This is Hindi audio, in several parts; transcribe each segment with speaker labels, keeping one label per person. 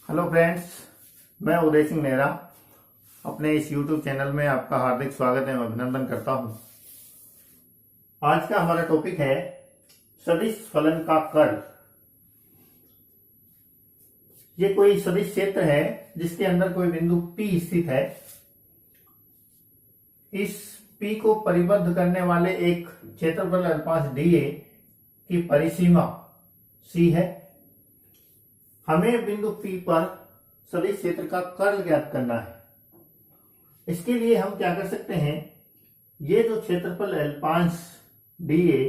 Speaker 1: हेलो फ्रेंड्स, मैं उदय सिंह नेहरा अपने इस YouTube चैनल में आपका हार्दिक स्वागत एवं अभिनंदन करता हूं। आज का हमारा टॉपिक है सदिश फलन का कर्ल। ये कोई सदिश क्षेत्र है जिसके अंदर कोई बिंदु P स्थित है। इस P को परिबद्ध करने वाले एक क्षेत्रफल अल्पांश dA की परिसीमा C है। हमें बिंदु P पर सदिश क्षेत्र का कर्ल ज्ञात करना है। इसके लिए हम क्या कर सकते हैं, ये जो क्षेत्रफल अल्पांश dA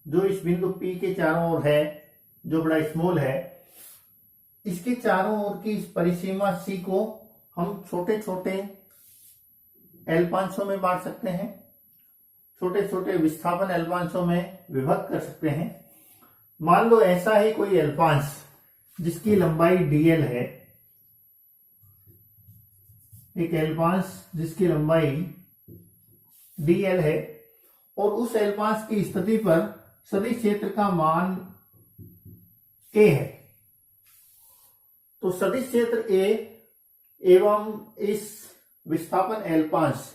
Speaker 1: जो इस बिंदु P के चारों ओर है, जो बड़ा स्मॉल है, इसके चारों ओर की इस परिसीमा C को हम छोटे छोटे अल्पांशों में बांट सकते हैं, छोटे छोटे विस्थापन अल्पांशों में विभक्त कर सकते हैं। मान लो ऐसा ही कोई अल्पांश जिसकी लंबाई dl है, एक अल्पांश जिसकी लंबाई dl है और उस अल्पांश की स्थिति पर सदिश क्षेत्र का मान a है। तो सदिश क्षेत्र a एवं इस विस्थापन अल्पांश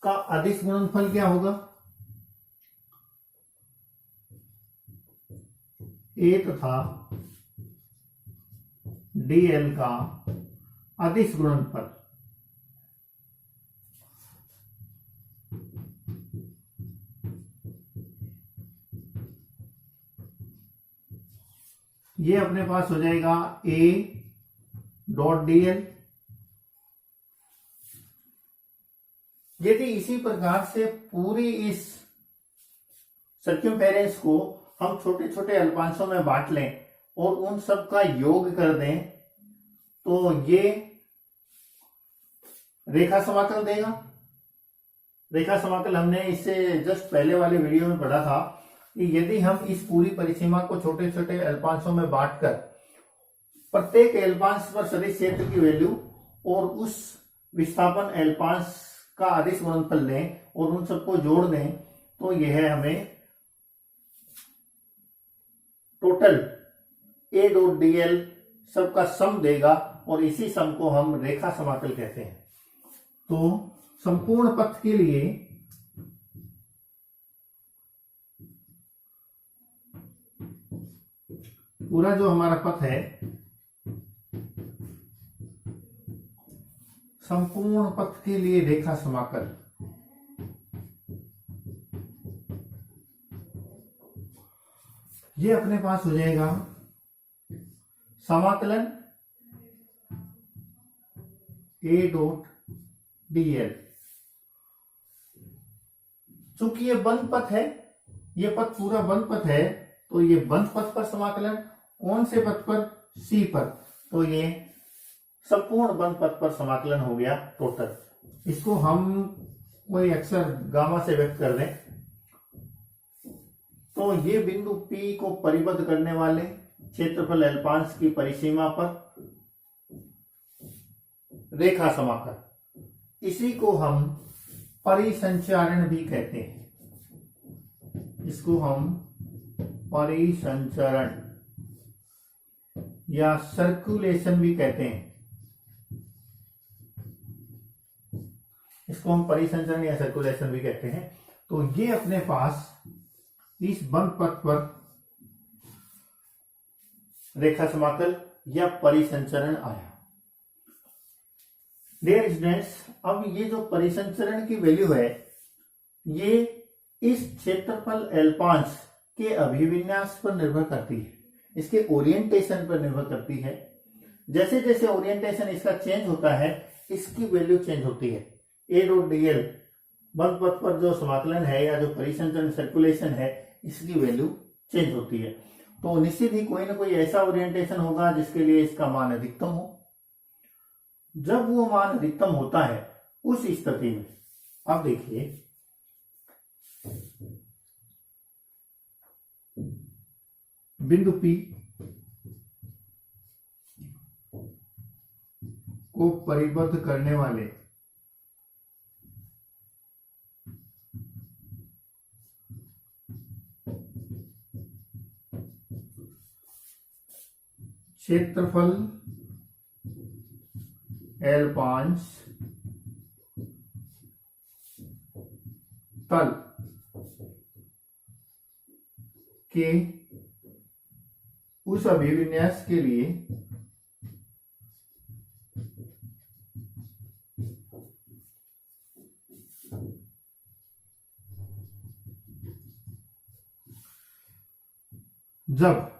Speaker 1: का अदिश गुणनफल क्या होगा? a तथा dl का अदिश गुणनफल। ये अपने पास हो जाएगा a डॉट dl। यदि इसी प्रकार से पूरी इस सर्क्यूम्फेरेंस को हम छोटे छोटे अल्पांशों में बांट लें और उन सब का योग कर दें तो ये रेखा समाकल देगा। रेखा समाकल हमने इससे जस्ट पहले वाले वीडियो में पढ़ा था कि यदि हम इस पूरी परिसीमा को छोटे छोटे अल्पांशों में बांटकर प्रत्येक अल्पांश पर सदिश क्षेत्र की वैल्यू और उस विस्थापन अल्पांश का अदिश गुणनफल लें और उन सबको जोड़ दें तो यह हमें टोटल a डॉट dl सबका सम देगा और इसी सम को हम रेखा समाकल कहते हैं। तो संपूर्ण पथ के लिए पूरा जो हमारा पथ है, संपूर्ण पथ के लिए रेखा समाकल ये अपने पास हो जाएगा समाकलन a डॉट dl। चूंकि ये बंद पथ है, ये पथ पूरा बंद पथ है, तो ये बंद पथ पर समाकलन कौन से पथ पर? C पर। तो ये संपूर्ण बंद पथ पर समाकलन हो गया टोटल। इसको हम कोई अक्षर गामा से व्यक्त कर दें तो ये बिंदु P को परिबद्ध करने वाले क्षेत्रफल अल्पांश की परिसीमा पर रेखा समाकल, इसी को हम परिसंचरण भी कहते हैं। इसको हम परिसंचरण या सर्कुलेशन भी कहते हैं। इसको हम परिसंचरण या सर्कुलेशन भी कहते हैं। तो ये अपने पास इस बंद पथ पर रेखा समाकल या परिसंचरण आया। डियर स्टूडेंट्स, अब ये जो परिसंचरण की वैल्यू है, ये इस क्षेत्रफल अल्पांश के अभिविन्यास पर निर्भर करती है, इसके ओरिएंटेशन पर निर्भर करती है। जैसे जैसे ओरिएंटेशन इसका चेंज होता है, इसकी वैल्यू चेंज होती है। a डॉट dl बंद पथ पर जो समाकलन है या जो परिसंचरण सर्कुलेशन है, इसकी वैल्यू चेंज होती है। तो निश्चित ही कोई ना कोई ऐसा ओरिएंटेशन होगा जिसके लिए इसका मान अधिकतम हो। जब वो मान अधिकतम होता है उस स्थिति में, अब देखिए बिंदु P को परिबद्ध करने वाले क्षेत्रफल L5 तल के उस अभिविन्यास के लिए जब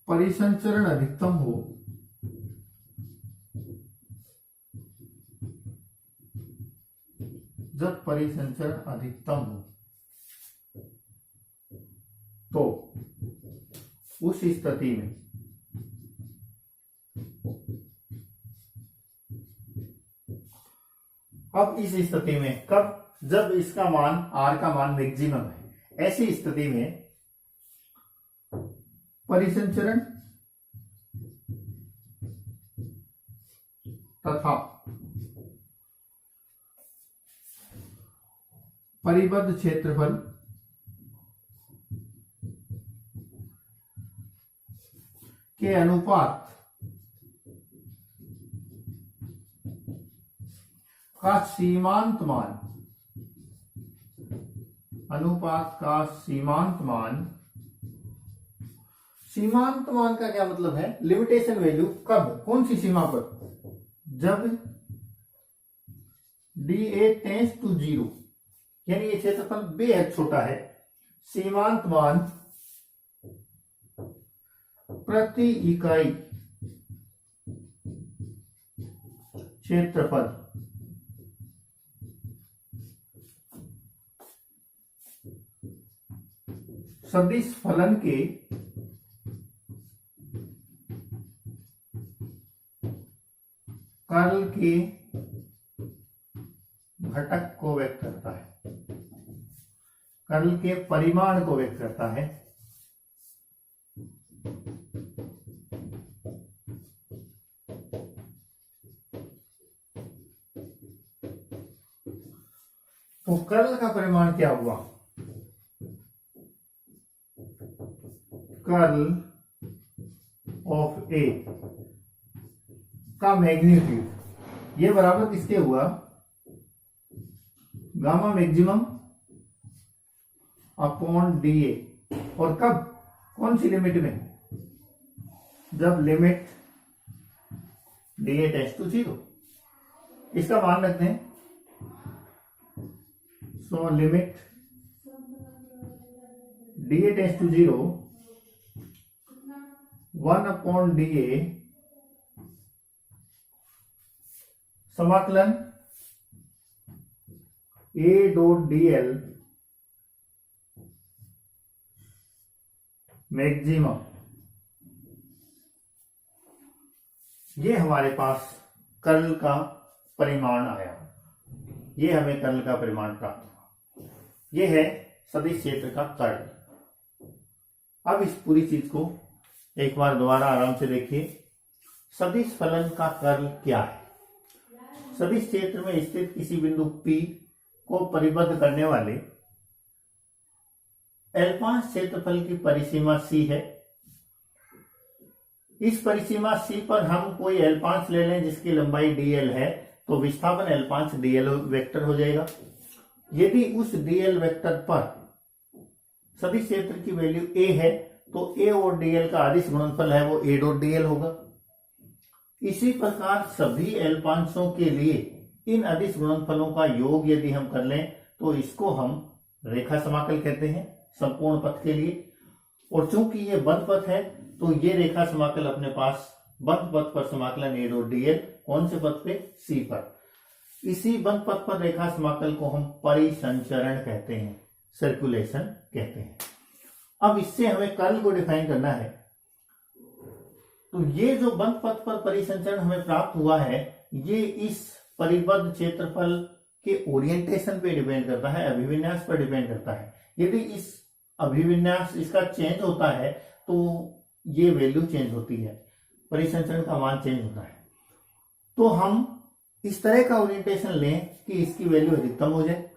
Speaker 1: परिसंचरण अधिकतम हो तो उस स्थिति में अब इस स्थिति में कब, जब इसका मान R का मान मैक्सिमम है, ऐसी स्थिति में परिसंचरण तथा परिबद्ध क्षेत्रफल के अनुपात का सीमांत मान का क्या मतलब है? लिमिटेशन वैल्यू कब, कौन सी सीमा पर? जब dA टेंड्स टू 0, यानी ये क्षेत्रफल बेहद छोटा है। सीमांत मान प्रति इकाई क्षेत्रफल सदिश फलन के कर्ल के घटक को व्यक्त करता है, कर्ल के परिमाण को व्यक्त करता है। तो कर्ल का परिमाण क्या हुआ? कर्ल ऑफ ए का मैग्नीट्यूड, ये बराबर किसके हुआ? Gamma maximum upon DA. और कब, कौन सी लिमिट में? जब लिमिट डीए टेंड्स टू 0, इसका मान रखते हैं। So limit d A tends to 0, 1 upon d A समाकलन a डॉट dl मैक्सिमम, ये हमारे पास कर्ल का परिमाण आया। ये हमें कर्ल का परिमाण प्राप्त हुआ। ये है सदिश क्षेत्र का कर्ल। अब इस पूरी चीज को एक बार दोबारा आराम से देखिए। सदिश फलन का कर्ल क्या है? सदिश क्षेत्र में स्थित किसी बिंदु P को परिबद्ध करने वाले L5 क्षेत्रफल की परिसीमा C है। इस परिसीमा C पर हम कोई L5 ले लें जिसकी लंबाई dl है, तो विस्थापन L5 dl वेक्टर हो जाएगा। यदि उस dl वेक्टर पर सदिश क्षेत्र की वैल्यू a है, तो a और dl का अदिश गुणनफल है वो a डॉट dl होगा। इसी प्रकार सभी L500 के लिए इन अदिश गुणनफलों का योग यदि हम कर लें तो इसको हम रेखा समाकल कहते हैं संपूर्ण पथ के लिए। और चूंकि ये बंद पथ है तो ये रेखा समाकल अपने पास बंद पथ पर समाकलन a डॉट dl, कौन से पथ पे? C पर। इसी बंद पथ पर रेखा समाकल को हम परिसंचरण कहते हैं, सर्कुलेशन कहते हैं। अब इससे हमें कर्ल को डिफाइन करना है। तो ये जो बंद पथ पर परिसंचरण हमें प्राप्त हुआ है, ये इस परिबद्ध क्षेत्रफल के ओरिएंटेशन पे डिपेंड करता है, अभिविन्यास पर डिपेंड करता है। यदि इस अभिविन्यास इसका चेंज होता है तो ये वैल्यू चेंज होती है, परिसंचरण का मान चेंज होता है। तो हम इस तरह का ओरिएंटेशन लें कि इसकी वैल्यू अधिकतम हो जाए,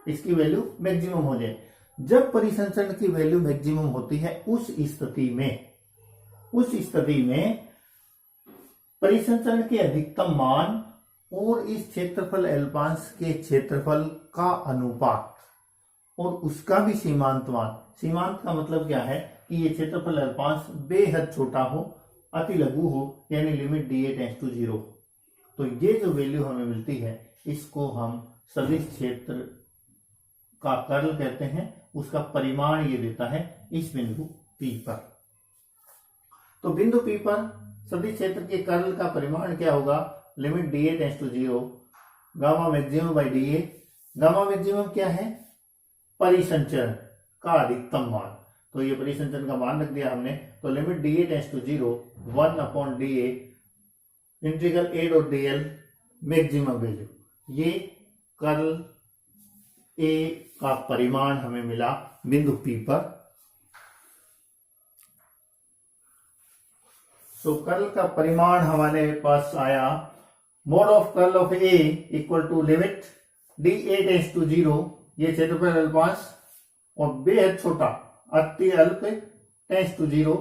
Speaker 1: इसकी वैल्यू मैक्सिमम हो जाए। जब परिसंचरण की वैल्यू मैक्सिमम होती है उस स्थिति में परिसंचरण के अधिकतम मान और इस क्षेत्रफल एल्पांश के क्षेत्रफल का अनुपात और उसका भी सीमांत मान। सीमांत का मतलब क्या है कि ये क्षेत्रफल अल्पांश बेहद छोटा हो, अति लघु हो, यानी लिमिट dA टेंड्स टू 0। तो ये जो वैल्यू हमें मिलती है इसको हम सदिश क्षेत्र का कर्ल कहते हैं। उसका परिमाण ये देता है इस बिंदु P पर। तो बिंदु P पर सदिश क्षेत्र के कर्ल का परिमाण क्या होगा? Limit dA tends to 0 gamma maximum by dA। Gamma maximum क्या है? परिसंचरण का अधिकतम मान। तो ये परिसंचरण का मान रख दिया हमने। तो limit dA tends to 0 1/dA integral A dot dl maximum value. ये कर्ल A का परिमाण हमें मिला बिंदु P पर। तो कर्ल का परिमाण हमारे पास आया mod of curl of A equal to limit dA tends to 0, ये क्षेत्रफल अल्पांश, और बेहद छोटा अति अल्प टेंड्स टू 0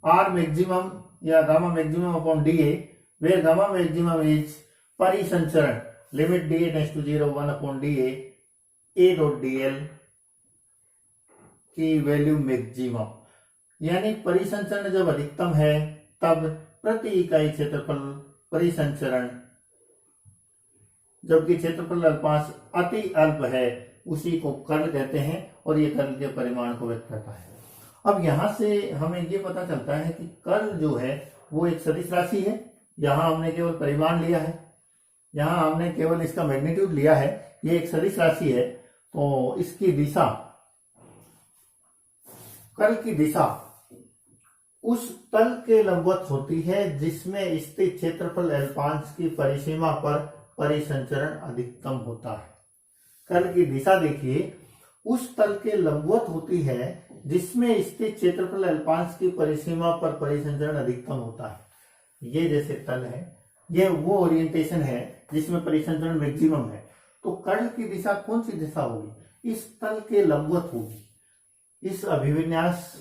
Speaker 1: R मैक्सिमम या gamma maximum upon dA, where gamma maximum is परिसंचरण limit dA tends to 0 1/dA A dot dl की वैल्यू मैक्सिमम। यानी परिसंचरण जब अधिकतम है तब प्रति इकाई क्षेत्रफल परिसंचरण, जबकि क्षेत्रफल अल्पांश अति अल्प है, उसी को कर्ल कहते हैं और ये कर्ल के परिमाण को व्यक्त करता है। अब यहां से हमें ये पता चलता है कि कर्ल जो है वो एक सदिश राशि है। यहां हमने केवल परिमाण लिया है, यहां हमने केवल इसका मैग्नीट्यूड लिया है। ये एक सदिश राशि है, तो इसकी दिशा, कर्ल की दिशा उस तल के लंबवत होती है जिसमें स्थित क्षेत्रफल अल्पांश की परिसीमा पर परिसंचरण अधिकतम होता है। कर्ल की दिशा देखिए, उस तल के लंबवत होती है जिसमें स्थित क्षेत्रफल अल्पांश की परिसीमा पर परिसंचरण अधिकतम होता है। ये जैसे तल है, ये वो ओरिएंटेशन है जिसमें परिसंचरण मैक्सिमम है। तो कर्ल की दिशा कौन सी दिशा होगी? इस तल के लंबवत होगी। इस अभिविन्यास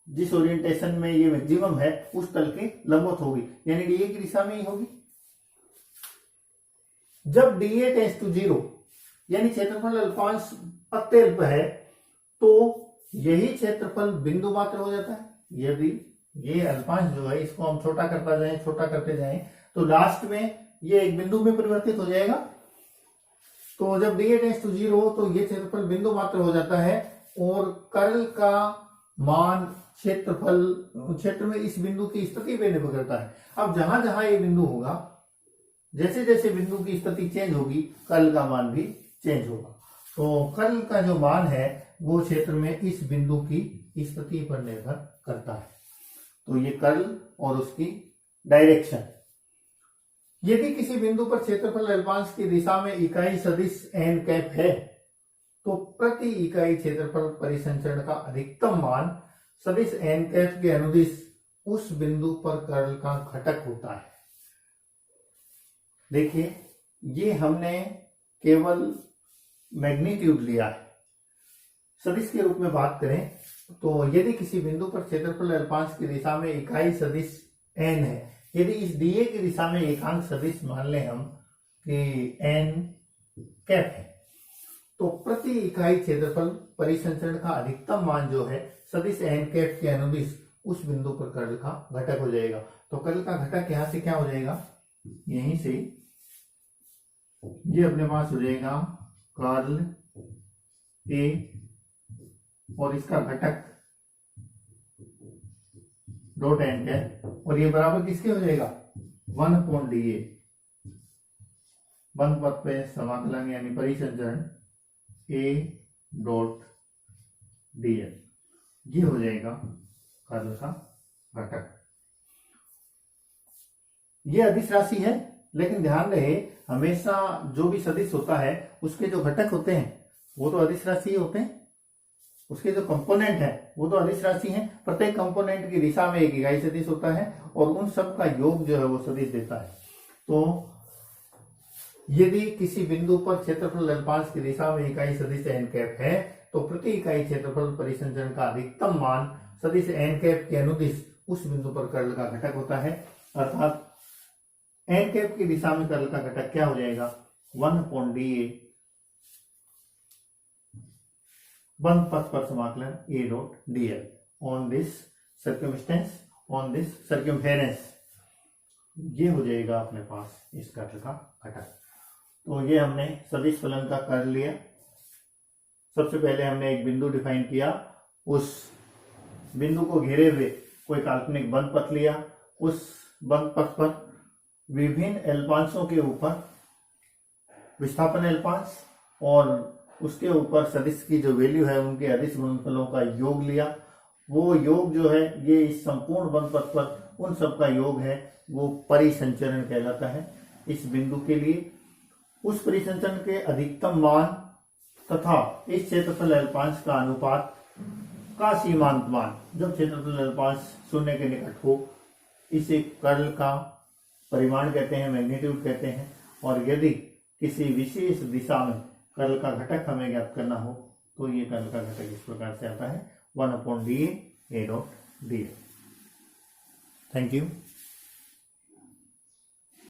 Speaker 1: जिस ओरिएंटेशन में ये मैक्सिमम है उस तल के लंबवत होगी, यानी dA की दिशा में ही होगी। जब dA टेंड्स टू 0 यानी क्षेत्रफल अल्पांश अत्यल्प है, तो यही क्षेत्रफल बिंदु मात्र हो जाता है। यदि ये अल्पांश जो है इसको हम छोटा करते जाएं तो लास्ट में ये एक बिंदु में परिवर्तित हो जाएगा। तो जब dA टेंड्स टू 0 तो ये क्षेत्रफल बिंदु मात्र हो जाता है और कर्ल का मान क्षेत्र में इस बिंदु की स्थिति पे निर्भर करता है। अब जहां जहां ये बिंदु होगा, जैसे जैसे बिंदु की स्थिति चेंज होगी कर्ल का मान भी चेंज होगा। तो कर्ल का जो मान है वो क्षेत्र में इस बिंदु की स्थिति पर निर्भर करता है। तो ये कर्ल और उसकी डायरेक्शन। यदि किसी बिंदु पर क्षेत्रफल अल्पांश की दिशा में इकाई सदिश n कैप है, तो प्रति इकाई क्षेत्रफल परिसंचरण का अधिकतम मान सदिश n कैप के अनुदिश उस बिंदु पर कर्ल का घटक होता है। देखिए, ये हमने केवल मैग्नीट्यूड लिया है। सदिश के रूप में बात करें तो यदि किसी बिंदु पर क्षेत्रफल अल्पांश की दिशा में इकाई सदिश n है, यदि इस dA की दिशा में एकांक सदिश मान लें हम कि n कैप है, तो प्रति इकाई क्षेत्रफल परिसंचरण का अधिकतम मान जो है सदिश n कैप के अनुदिश उस बिंदु पर कर्ल का घटक हो जाएगा। तो कर्ल का घटक यहां से क्या हो जाएगा? यहीं से ये अपने पास हो जाएगा कर्ल A और इसका घटक डॉट n कैप, और ये बराबर किसके हो जाएगा? 1/dA। बंद पद पे समाकलन यानी परिसंचरण A डॉट dl, ये हो जाएगा कर्ल का घटक। ये अदिश राशि है, लेकिन ध्यान रहे हमेशा जो भी सदिश होता है उसके जो घटक होते हैं वो तो अदिश राशि ही होते हैं, उसके जो कंपोनेंट है वो तो अदिश राशि है। प्रत्येक कंपोनेंट की दिशा में एक इकाई सदिश होता है और उन सब का योग जो है वो सदिश देता है। तो यदि किसी बिंदु पर क्षेत्रफल अल्पांश की दिशा में इकाई सदिश n कैप है, तो प्रति इकाई क्षेत्रफल परिसंचरण का अधिकतम मान सदिश n कैप के अनुदिश उस बिंदु पर कर्ल का घटक होता है। अर्थात एन कैप की दिशा में कर्ल का घटक क्या हो जाएगा, 1/dA, बंद पथ पर समाकलन A.dl on this circumstance, on this circumference, ये हो जाएगा अपने पास इस कर्ल का घटक। तो ये हमने सदिश फलन का कर लिया। सबसे पहले हमने एक बिंदु डिफाइन किया, उस बिंदु को घेरे हुए कोई काल्पनिक बंद पथ लिया, उस बंद पथ पर विभिन्न एल्पांशों के ऊपर विस्थापन एल्पांश और उसके ऊपर सदिश की जो वैल्यू है उनके अदिश गुणनफलों का योग लिया। वो योग जो है ये इस संपूर्ण बंद पथ पर उन सब का योग है, वो परिसंचरण कहलाता है। इस बिंदु के लिए उस परिसंचरण के अधिकतम मान तथा इस क्षेत्रफल अल्पांश का अनुपात का सीमांत मान, जब क्षेत्रफल अल्पांश 0 के निकट हो, इसे कर्ल का परिमाण कहते हैं, मैग्नीट्यूड कहते हैं। और यदि किसी विशेष दिशा में कर्ल का घटक हमें ज्ञात करना हो तो ये कर्ल का घटक इस प्रकार से आता है 1/dA A.dl। Thank you.